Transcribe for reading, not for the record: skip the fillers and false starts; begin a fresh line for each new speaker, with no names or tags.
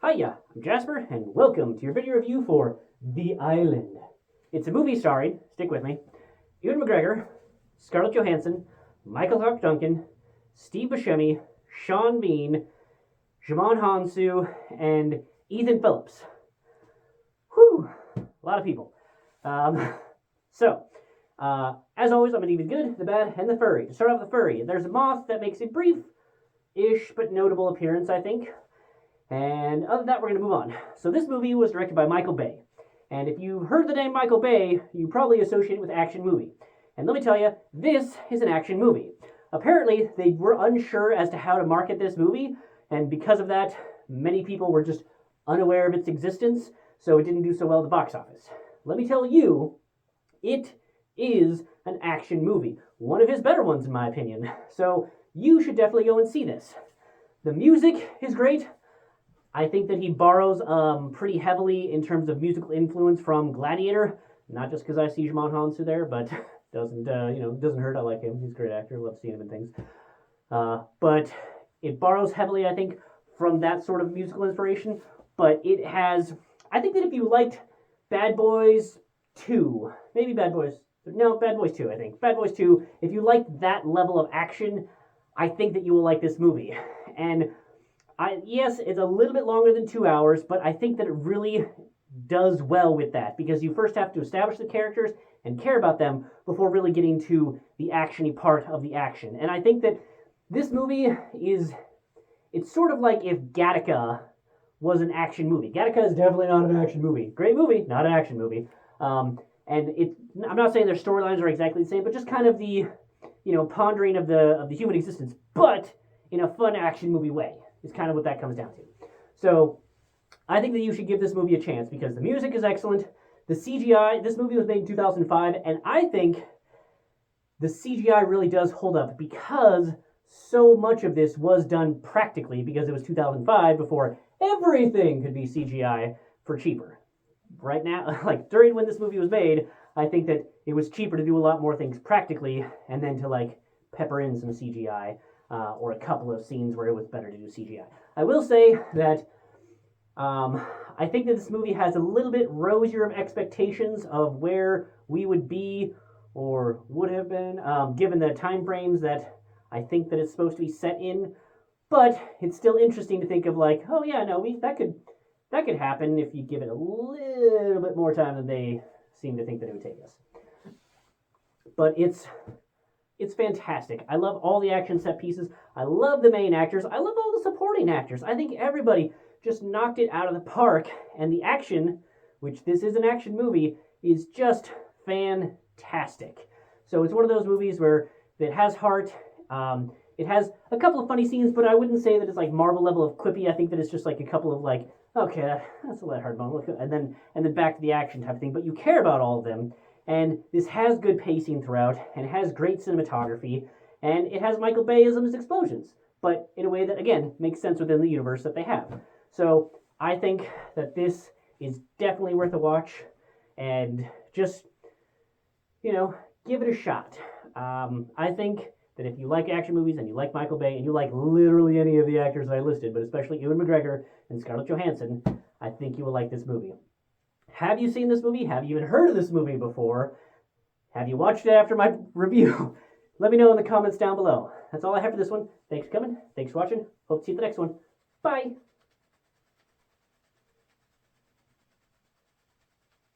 Hiya, I'm Jasper, and welcome to your video review for The Island. It's a movie starring, stick with me, Ewan McGregor, Scarlett Johansson, Michael Clarke Duncan, Steve Buscemi, Sean Bean, Djimon Hounsou, and Ethan Phillips. Whew, a lot of people. As always, I'm going to give you the good, the bad, and the furry. To start off with the furry, there's a moth that makes a brief-ish but notable appearance, I think. And other than that, we're going to move on. So this movie was directed by Michael Bay. And if you heard the name Michael Bay, you probably associate it with action movie. And let me tell you, this is an action movie. Apparently, they were unsure as to how to market this movie, and because of that, many people were just unaware of its existence, so it didn't do so well at the box office. Let me tell you, it is an action movie. One of his better ones, in my opinion. So you should definitely go and see this. The music is great. I think that he borrows pretty heavily in terms of musical influence from Gladiator. Not just because I see Djimon Hounsou there, but doesn't hurt. I like him. He's a great actor. Love seeing him in things. But it borrows heavily, I think, from that sort of musical inspiration. But it has, I think that if you liked Bad Boys 2, maybe Bad Boys 2, I think. Bad Boys 2, if you like that level of action, I think that you will like this movie. And yes, it's a little bit longer than 2 hours, but I think that it really does well with that, because you first have to establish the characters and care about them before really getting to the action-y part of the action. And I think that this movie it's sort of like if Gattaca was an action movie. Gattaca is definitely not an action movie. Great movie, not an action movie. I'm not saying their storylines are exactly the same, but just kind of the, pondering of the human existence, but in a fun action movie way. Is kind of what that comes down to. So I think that you should give this movie a chance because the music is excellent. The CGI, this movie was made in 2005, and I think the CGI really does hold up because so much of this was done practically because it was 2005 before everything could be CGI for cheaper. Right now, like during when this movie was made, I think that it was cheaper to do a lot more things practically and then to pepper in some CGI. Or a couple of scenes where it was better to do CGI. I will say that I think that this movie has a little bit rosier of expectations of where we would be or would have been, given the time frames that I think that it's supposed to be set in. But it's still interesting to think of that could happen if you give it a little bit more time than they seem to think that it would take us. But it's fantastic. I love all the action set pieces. I love the main actors. I love all the supporting actors. I think everybody just knocked it out of the park. And the action, which this is an action movie, is just fantastic. So it's one of those movies where it has heart. It has a couple of funny scenes, but I wouldn't say that it's like Marvel level of quippy. I think that it's just like a couple of okay, that's a lighthearted moment, and then back to the action type of thing. But you care about all of them. And this has good pacing throughout, and it has great cinematography, and it has Michael Bayism's explosions, but in a way that, again, makes sense within the universe that they have. So I think that this is definitely worth a watch, and just, give it a shot. I think that if you like action movies, and you like Michael Bay, and you like literally any of the actors that I listed, but especially Ewan McGregor and Scarlett Johansson, I think you will like this movie. Have you seen this movie? Have you even heard of this movie before? Have you watched it after my review? Let me know in the comments down below. That's all I have for this one. Thanks for coming. Thanks for watching. Hope to see you at the next one. Bye.